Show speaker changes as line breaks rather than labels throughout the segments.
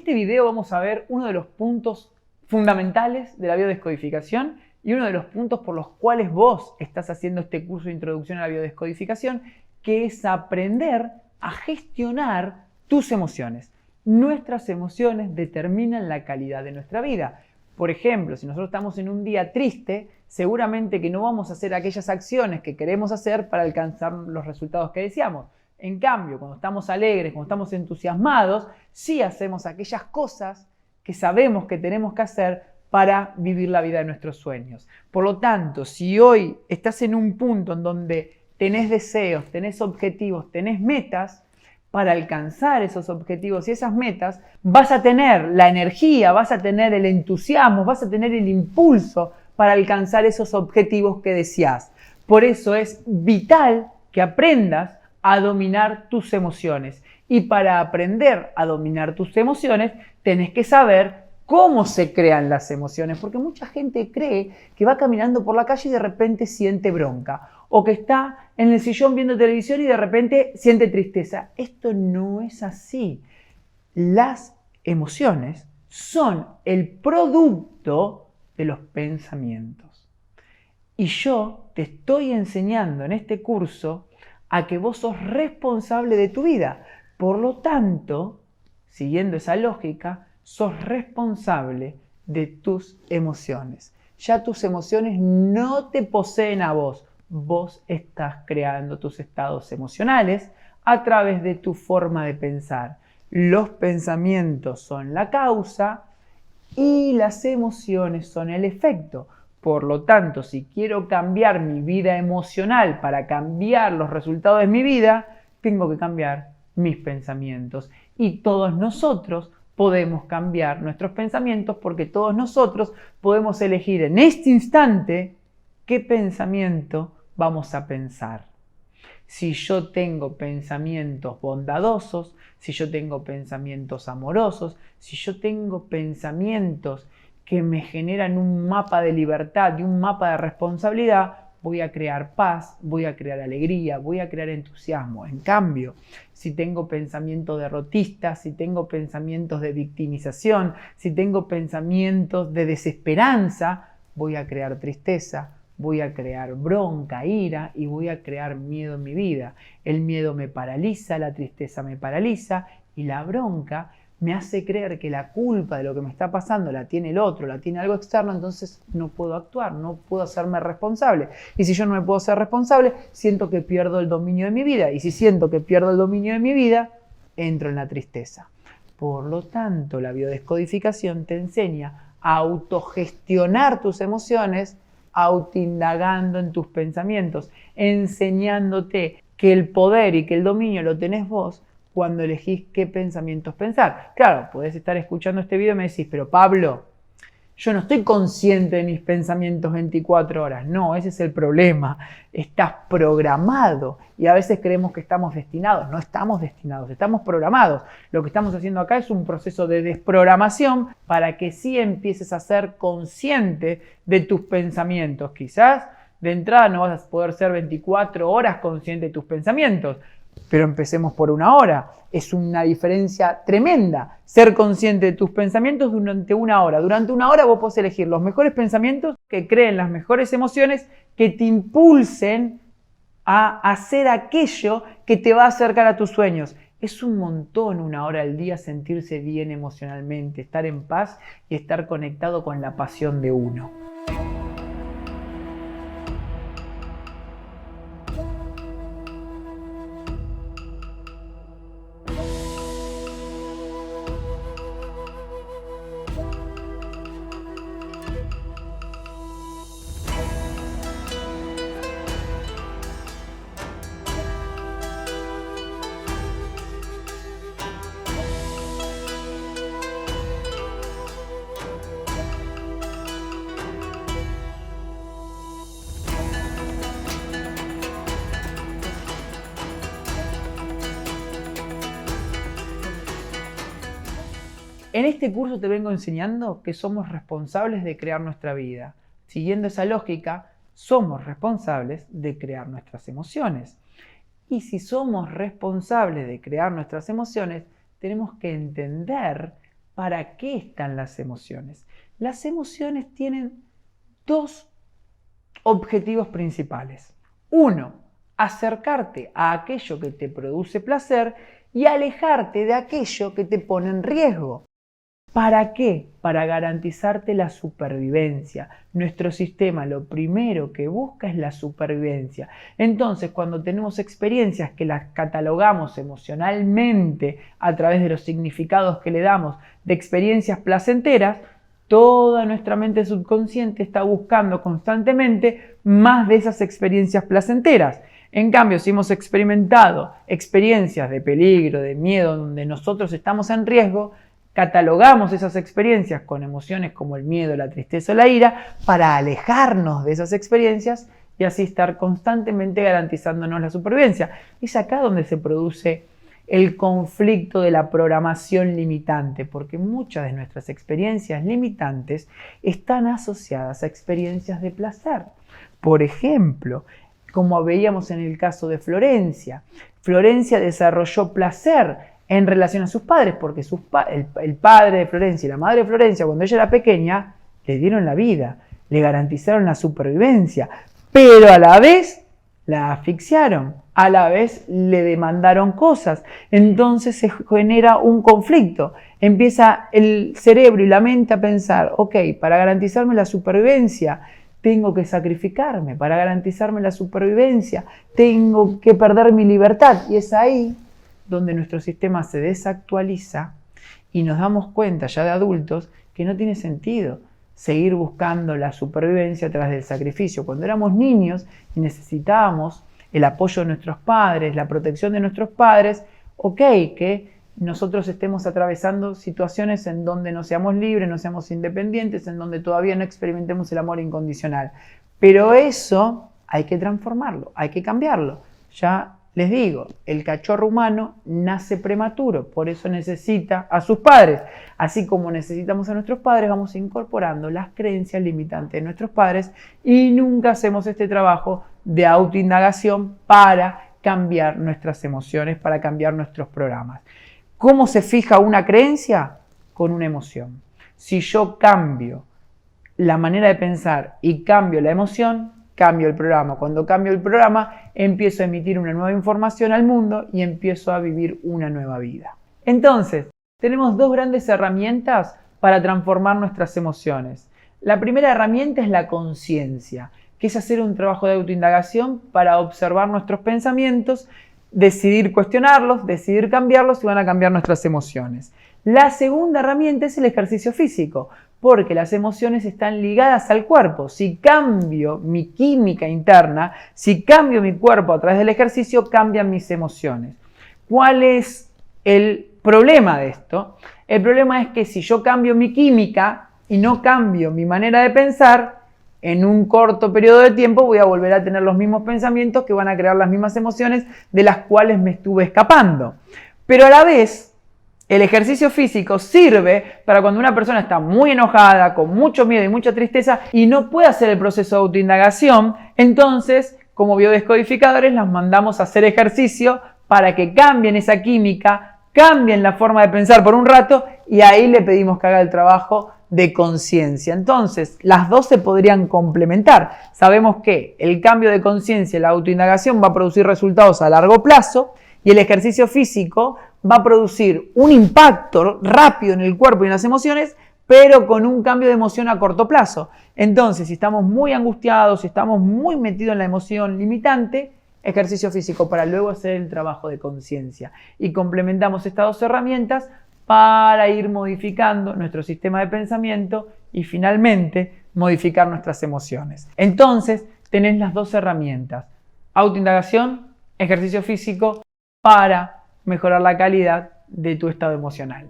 este video vamos a ver uno de los puntos fundamentales de la biodescodificación y uno de los puntos por los cuales vos estás haciendo este curso de introducción a la biodescodificación, que es aprender a gestionar tus emociones. Nuestras emociones determinan la calidad de nuestra vida. Por ejemplo, si nosotros estamos en un día triste, seguramente que no vamos a hacer aquellas acciones que queremos hacer para alcanzar los resultados que deseamos. En cambio, cuando estamos alegres, cuando estamos entusiasmados, sí hacemos aquellas cosas que sabemos que tenemos que hacer para vivir la vida de nuestros sueños. Por lo tanto, si hoy estás en un punto en donde tenés deseos, tenés objetivos, tenés metas, para alcanzar esos objetivos y esas metas, vas a tener la energía, vas a tener el entusiasmo, vas a tener el impulso para alcanzar esos objetivos que deseas. Por eso es vital que aprendas a dominar tus emociones. Y para aprender a dominar tus emociones, tenés que saber cómo se crean las emociones. Porque mucha gente cree que va caminando por la calle y de repente siente bronca. O que está en el sillón viendo televisión y de repente siente tristeza. Esto no es así. Las emociones son el producto de los pensamientos. Y yo te estoy enseñando en este curso a que vos sos responsable de tu vida. Por lo tanto, siguiendo esa lógica, sos responsable de tus emociones. Ya tus emociones no te poseen a vos. Vos estás creando tus estados emocionales a través de tu forma de pensar. Los pensamientos son la causa y las emociones son el efecto. Por lo tanto, si quiero cambiar mi vida emocional para cambiar los resultados de mi vida, tengo que cambiar mis pensamientos. Y todos nosotros podemos cambiar nuestros pensamientos porque todos nosotros podemos elegir en este instante qué pensamiento vamos a pensar. Si yo tengo pensamientos bondadosos, si yo tengo pensamientos amorosos, si yo tengo pensamientos que me generan un mapa de libertad y un mapa de responsabilidad, voy a crear paz, voy a crear alegría, voy a crear entusiasmo. En cambio, si tengo pensamientos derrotistas, si tengo pensamientos de victimización, si tengo pensamientos de desesperanza, voy a crear tristeza, voy a crear bronca, ira y voy a crear miedo en mi vida. El miedo me paraliza, la tristeza me paraliza y la bronca me hace creer que la culpa de lo que me está pasando la tiene el otro, la tiene algo externo, entonces no puedo actuar, no puedo hacerme responsable. Y si yo no me puedo ser responsable, siento que pierdo el dominio de mi vida. Y si siento que pierdo el dominio de mi vida, entro en la tristeza. Por lo tanto, la biodescodificación te enseña a autogestionar tus emociones, autoindagando en tus pensamientos, enseñándote que el poder y que el dominio lo tenés vos cuando elegís qué pensamientos pensar. Claro, podés estar escuchando este video y me decís, pero Pablo, yo no estoy consciente de mis pensamientos 24 horas. No, ese es el problema. Estás programado y a veces creemos que estamos destinados. No estamos destinados, estamos programados. Lo que estamos haciendo acá es un proceso de desprogramación para que sí empieces a ser consciente de tus pensamientos. Quizás de entrada no vas a poder ser 24 horas consciente de tus pensamientos, pero empecemos por 1 hora. Es una diferencia tremenda ser consciente de tus pensamientos durante 1 hora. Durante 1 hora vos podés elegir los mejores pensamientos que creen las mejores emociones que te impulsen a hacer aquello que te va a acercar a tus sueños. Es un montón 1 hora al día sentirse bien emocionalmente, estar en paz y estar conectado con la pasión de uno. En este curso te vengo enseñando que somos responsables de crear nuestra vida. Siguiendo esa lógica, somos responsables de crear nuestras emociones. Y si somos responsables de crear nuestras emociones, tenemos que entender ¿para qué están las emociones? Las emociones tienen dos objetivos principales. Uno, acercarte a aquello que te produce placer y alejarte de aquello que te pone en riesgo. ¿Para qué? Para garantizarte la supervivencia. Nuestro sistema lo primero que busca es la supervivencia. Entonces, cuando tenemos experiencias que las catalogamos emocionalmente a través de los significados que le damos de experiencias placenteras, toda nuestra mente subconsciente está buscando constantemente más de esas experiencias placenteras. En cambio, si hemos experimentado experiencias de peligro, de miedo, donde nosotros estamos en riesgo, catalogamos esas experiencias con emociones como el miedo, la tristeza o la ira para alejarnos de esas experiencias y así estar constantemente garantizándonos la supervivencia. Es acá donde se produce el conflicto de la programación limitante, porque muchas de nuestras experiencias limitantes están asociadas a experiencias de placer. Por ejemplo, como veíamos en el caso de Florencia, Florencia desarrolló placer en relación a sus padres, porque el padre de Florencia y la madre de Florencia, cuando ella era pequeña, le dieron la vida, le garantizaron la supervivencia, pero a la vez la asfixiaron, a la vez le demandaron cosas. Entonces se genera un conflicto. Empieza el cerebro y la mente a pensar, ok, para garantizarme la supervivencia, tengo que sacrificarme, para garantizarme la supervivencia, tengo que perder mi libertad. Y es ahí donde nuestro sistema se desactualiza y nos damos cuenta ya de adultos que no tiene sentido seguir buscando la supervivencia tras del sacrificio. Cuando éramos niños y necesitábamos el apoyo de nuestros padres, la protección de nuestros padres, ok, que nosotros estemos atravesando situaciones en donde no seamos libres, no seamos independientes, en donde todavía no experimentemos el amor incondicional. Pero eso hay que transformarlo, hay que cambiarlo. Ya les digo, el cachorro humano nace prematuro, por eso necesita a sus padres. Así como necesitamos a nuestros padres, vamos incorporando las creencias limitantes de nuestros padres y nunca hacemos este trabajo de autoindagación para cambiar nuestras emociones, para cambiar nuestros programas. ¿Cómo se fija una creencia? Con una emoción. Si yo cambio la manera de pensar y cambio la emoción, cambio el programa. Cuando cambio el programa, empiezo a emitir una nueva información al mundo y empiezo a vivir una nueva vida. Entonces, tenemos dos grandes herramientas para transformar nuestras emociones. La primera herramienta es la conciencia, que es hacer un trabajo de autoindagación para observar nuestros pensamientos, decidir cuestionarlos, decidir cambiarlos y van a cambiar nuestras emociones. La segunda herramienta es el ejercicio físico, porque las emociones están ligadas al cuerpo. Si cambio mi química interna, si cambio mi cuerpo a través del ejercicio, cambian mis emociones. ¿Cuál es el problema de esto? El problema es que si yo cambio mi química y no cambio mi manera de pensar, en un corto periodo de tiempo voy a volver a tener los mismos pensamientos que van a crear las mismas emociones de las cuales me estuve escapando. Pero a la vez, el ejercicio físico sirve para cuando una persona está muy enojada, con mucho miedo y mucha tristeza y no puede hacer el proceso de autoindagación. Entonces, como biodescodificadores, las mandamos a hacer ejercicio para que cambien esa química, cambien la forma de pensar por un rato y ahí le pedimos que haga el trabajo de conciencia. Entonces, las dos se podrían complementar. Sabemos que el cambio de conciencia y la autoindagación va a producir resultados a largo plazo y el ejercicio físico va a producir un impacto rápido en el cuerpo y en las emociones, pero con un cambio de emoción a corto plazo. Entonces, si estamos muy angustiados, si estamos muy metidos en la emoción limitante, ejercicio físico para luego hacer el trabajo de conciencia. Y complementamos estas dos herramientas para ir modificando nuestro sistema de pensamiento y finalmente modificar nuestras emociones. Entonces, tenés las dos herramientas, autoindagación, ejercicio físico, para mejorar la calidad de tu estado emocional.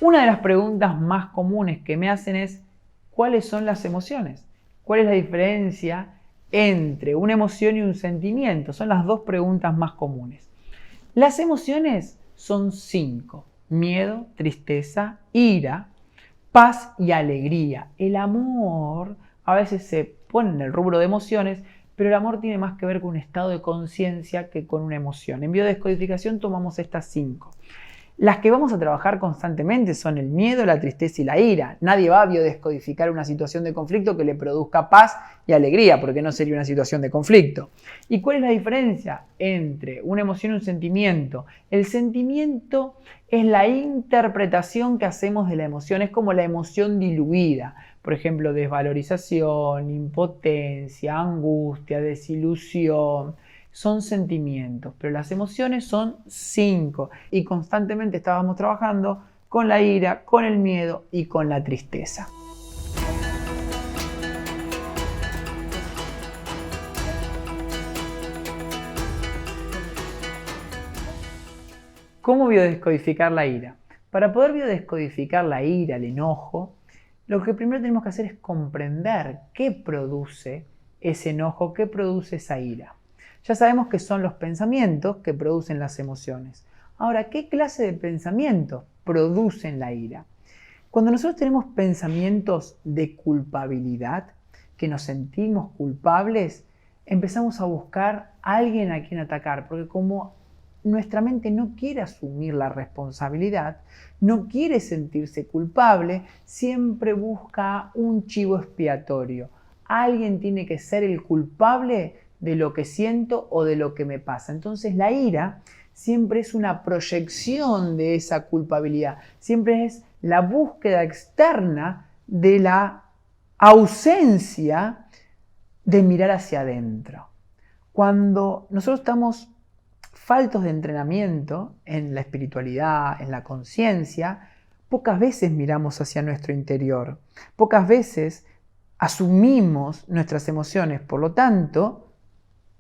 Una de las preguntas más comunes que me hacen es, ¿cuáles son las emociones? ¿Cuál es la diferencia entre una emoción y un sentimiento? Son las dos preguntas más comunes. Las emociones son 5: miedo, tristeza, ira, paz y alegría. El amor a veces se pone en el rubro de emociones, pero el amor tiene más que ver con un estado de conciencia que con una emoción. En biodescodificación tomamos estas 5. Las que vamos a trabajar constantemente son el miedo, la tristeza y la ira. Nadie va a biodescodificar una situación de conflicto que le produzca paz y alegría, porque no sería una situación de conflicto. ¿Y cuál es la diferencia entre una emoción y un sentimiento? El sentimiento es la interpretación que hacemos de la emoción, es como la emoción diluida. Por ejemplo, desvalorización, impotencia, angustia, desilusión. Son sentimientos, pero las emociones son 5 y constantemente estábamos trabajando con la ira, con el miedo y con la tristeza. ¿Cómo biodescodificar la ira? Para poder biodescodificar la ira, el enojo, lo que primero tenemos que hacer es comprender qué produce ese enojo, qué produce esa ira. Ya sabemos que son los pensamientos que producen las emociones. Ahora, ¿qué clase de pensamientos producen la ira? Cuando nosotros tenemos pensamientos de culpabilidad, que nos sentimos culpables, empezamos a buscar a alguien a quien atacar, porque como nuestra mente no quiere asumir la responsabilidad, no quiere sentirse culpable, siempre busca un chivo expiatorio. Alguien tiene que ser el culpable de lo que siento o de lo que me pasa. Entonces la ira siempre es una proyección de esa culpabilidad, siempre es la búsqueda externa de la ausencia de mirar hacia adentro. Cuando nosotros estamos faltos de entrenamiento en la espiritualidad, en la conciencia, pocas veces miramos hacia nuestro interior, pocas veces asumimos nuestras emociones, por lo tanto,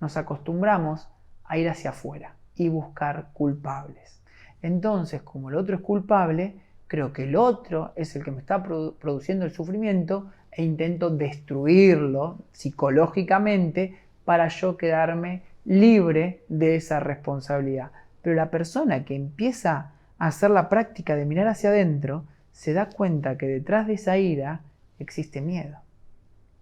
nos acostumbramos a ir hacia afuera y buscar culpables. Entonces, como el otro es culpable, creo que el otro es el que me está produciendo el sufrimiento e intento destruirlo psicológicamente para yo quedarme libre de esa responsabilidad. Pero la persona que empieza a hacer la práctica de mirar hacia adentro se da cuenta que detrás de esa ira existe miedo.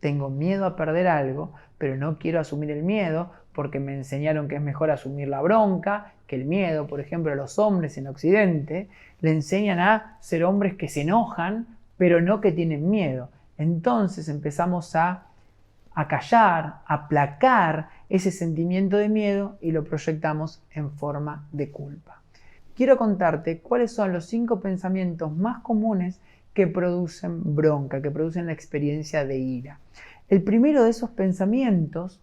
Tengo miedo a perder algo, pero no quiero asumir el miedo porque me enseñaron que es mejor asumir la bronca que el miedo. Por ejemplo, a los hombres en Occidente le enseñan a ser hombres que se enojan, pero no que tienen miedo. Entonces empezamos a callar, a aplacar ese sentimiento de miedo y lo proyectamos en forma de culpa. Quiero contarte cuáles son los 5 pensamientos más comunes que producen bronca, que producen la experiencia de ira. El primero de esos pensamientos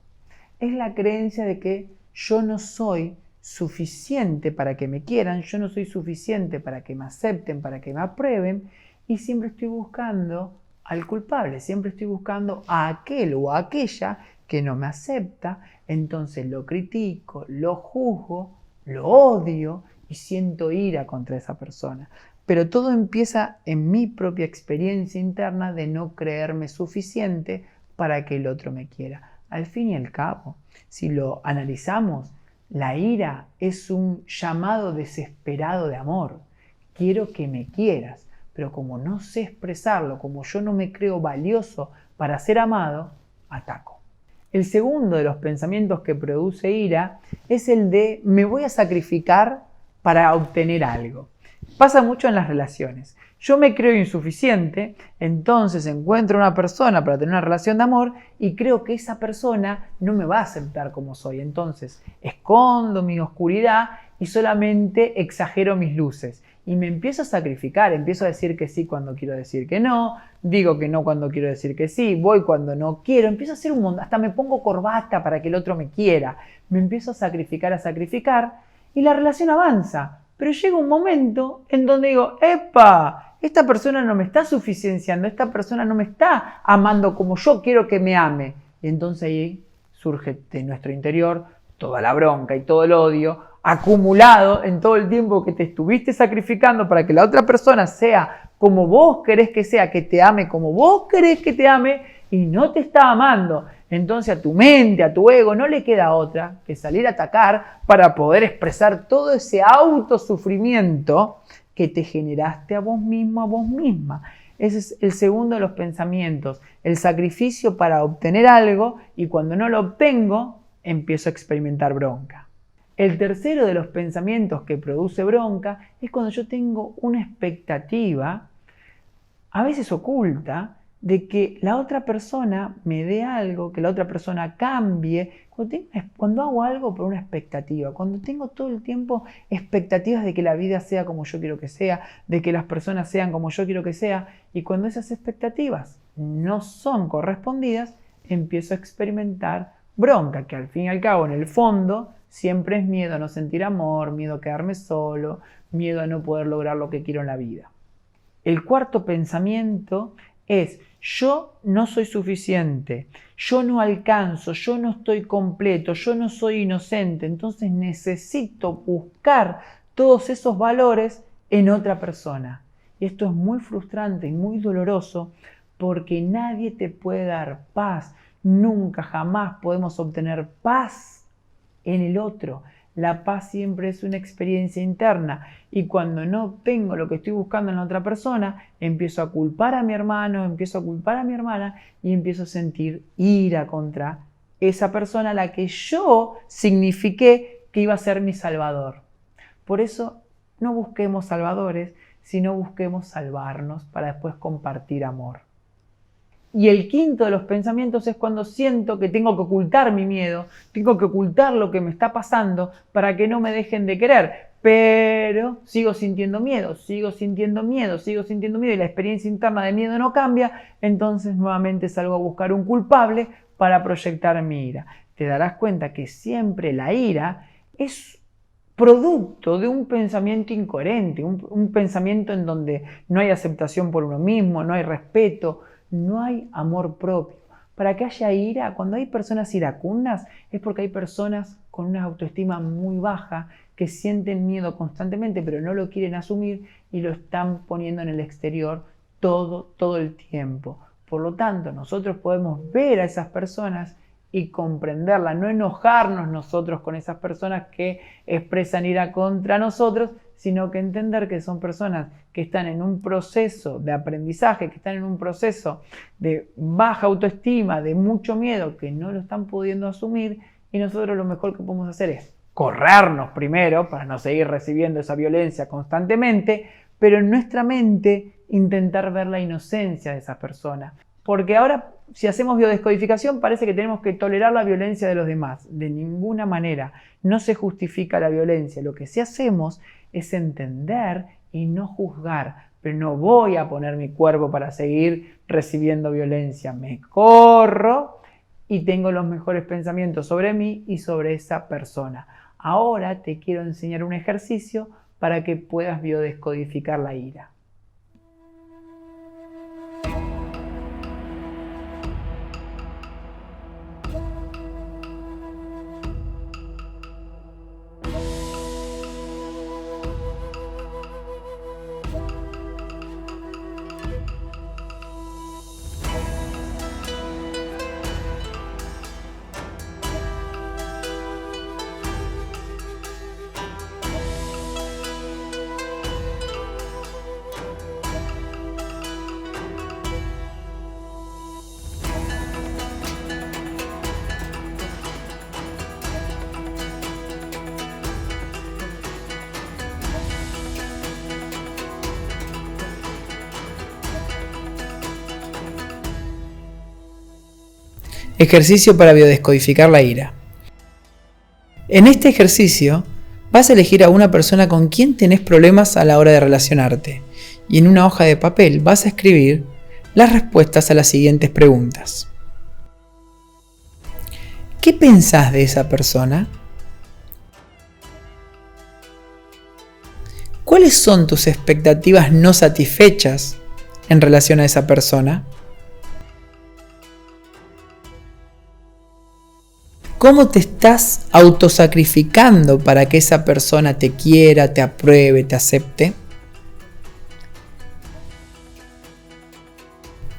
es la creencia de que yo no soy suficiente para que me quieran, yo no soy suficiente para que me acepten, para que me aprueben, y siempre estoy buscando al culpable, siempre estoy buscando a aquel o a aquella que no me acepta, entonces lo critico, lo juzgo, lo odio y siento ira contra esa persona. Pero todo empieza en mi propia experiencia interna de no creerme suficiente para que el otro me quiera. Al fin y al cabo, si lo analizamos, la ira es un llamado desesperado de amor. Quiero que me quieras, pero como no sé expresarlo, como yo no me creo valioso para ser amado, ataco. El segundo de los pensamientos que produce ira es el de me voy a sacrificar para obtener algo. Pasa mucho en las relaciones. Yo me creo insuficiente, entonces encuentro una persona para tener una relación de amor y creo que esa persona no me va a aceptar como soy. Entonces escondo mi oscuridad y solamente exagero mis luces. Y me empiezo a sacrificar, empiezo a decir que sí cuando quiero decir que no, digo que no cuando quiero decir que sí, voy cuando no quiero, empiezo a hacer un montón, hasta me pongo corbata para que el otro me quiera. Me empiezo a sacrificar y la relación avanza. Pero llega un momento en donde digo, ¡epa! Esta persona no me está suficienciando, esta persona no me está amando como yo quiero que me ame. Y entonces ahí surge de nuestro interior toda la bronca y todo el odio acumulado en todo el tiempo que te estuviste sacrificando para que la otra persona sea como vos querés que sea, que te ame como vos querés que te ame y no te está amando. Entonces a tu mente, a tu ego, no le queda otra que salir a atacar para poder expresar todo ese autosufrimiento que te generaste a vos mismo, a vos misma. Ese es el segundo de los pensamientos, el sacrificio para obtener algo y cuando no lo obtengo, empiezo a experimentar bronca. El tercero de los pensamientos que produce bronca es cuando yo tengo una expectativa, a veces oculta, de que la otra persona me dé algo, que la otra persona cambie. Cuando hago algo por una expectativa, cuando tengo todo el tiempo expectativas de que la vida sea como yo quiero que sea, de que las personas sean como yo quiero que sea, y cuando esas expectativas no son correspondidas, empiezo a experimentar bronca, que al fin y al cabo, en el fondo, siempre es miedo a no sentir amor, miedo a quedarme solo, miedo a no poder lograr lo que quiero en la vida. El cuarto pensamiento es: yo no soy suficiente, yo no alcanzo, yo no estoy completo, yo no soy inocente, entonces necesito buscar todos esos valores en otra persona. Y esto es muy frustrante y muy doloroso porque nadie te puede dar paz. Nunca, jamás podemos obtener paz en el otro. La paz siempre es una experiencia interna y cuando no obtengo lo que estoy buscando en la otra persona, empiezo a culpar a mi hermano, empiezo a culpar a mi hermana y empiezo a sentir ira contra esa persona a la que yo signifiqué que iba a ser mi salvador. Por eso no busquemos salvadores, sino busquemos salvarnos para después compartir amor. Y el quinto de los pensamientos es cuando siento que tengo que ocultar mi miedo, tengo que ocultar lo que me está pasando para que no me dejen de querer. Pero sigo sintiendo miedo, sigo sintiendo miedo, sigo sintiendo miedo y la experiencia interna de miedo no cambia, entonces nuevamente salgo a buscar un culpable para proyectar mi ira. Te darás cuenta que siempre la ira es producto de un pensamiento incoherente, un pensamiento en donde no hay aceptación por uno mismo, no hay respeto, no hay amor propio. Para que haya ira, cuando hay personas iracundas, es porque hay personas con una autoestima muy baja que sienten miedo constantemente, pero no lo quieren asumir y lo están poniendo en el exterior todo el tiempo. Por lo tanto, nosotros podemos ver a esas personas y comprenderla, no enojarnos nosotros con esas personas que expresan ira contra nosotros, sino que entender que son personas que están en un proceso de aprendizaje, que están en un proceso de baja autoestima, de mucho miedo, que no lo están pudiendo asumir y nosotros lo mejor que podemos hacer es corrernos primero para no seguir recibiendo esa violencia constantemente, pero en nuestra mente intentar ver la inocencia de esa persona. Porque ahora, si hacemos biodescodificación, parece que tenemos que tolerar la violencia de los demás. De ninguna manera. No se justifica la violencia. Lo que sí hacemos es entender y no juzgar. Pero no voy a poner mi cuerpo para seguir recibiendo violencia. Me corro y tengo los mejores pensamientos sobre mí y sobre esa persona. Ahora te quiero enseñar un ejercicio para que puedas biodescodificar la ira. Ejercicio para biodescodificar la ira. En este ejercicio vas a elegir a una persona con quien tenés problemas a la hora de relacionarte y en una hoja de papel vas a escribir las respuestas a las siguientes preguntas. ¿Qué pensás de esa persona? ¿Cuáles son tus expectativas no satisfechas en relación a esa persona? ¿Cómo te estás autosacrificando para que esa persona te quiera, te apruebe, te acepte?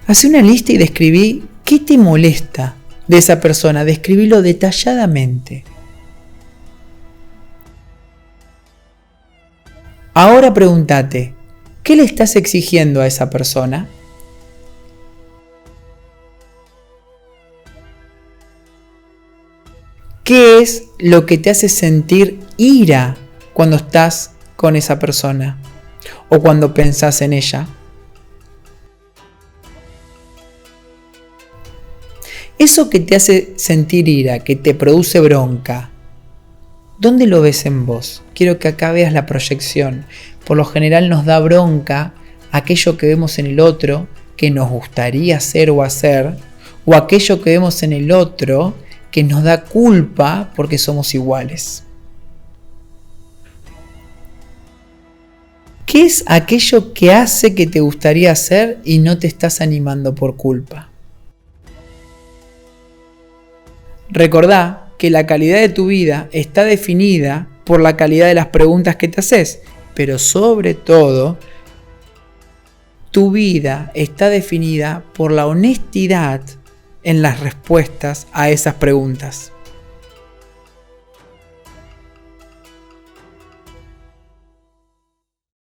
Hacé una lista y describí qué te molesta de esa persona. Describílo detalladamente. Ahora pregúntate, ¿qué le estás exigiendo a esa persona? ¿Qué es lo que te hace sentir ira cuando estás con esa persona o cuando pensás en ella? Eso que te hace sentir ira, que te produce bronca, ¿dónde lo ves en vos? Quiero que acá veas la proyección. Por lo general nos da bronca aquello que vemos en el otro que nos gustaría ser o hacer, o aquello que vemos en el otro que nos da culpa porque somos iguales. ¿Qué es aquello que hace que te gustaría hacer y no te estás animando por culpa? Recordá que la calidad de tu vida está definida por la calidad de las preguntas que te haces, pero sobre todo, tu vida está definida por la honestidad en las respuestas a esas preguntas.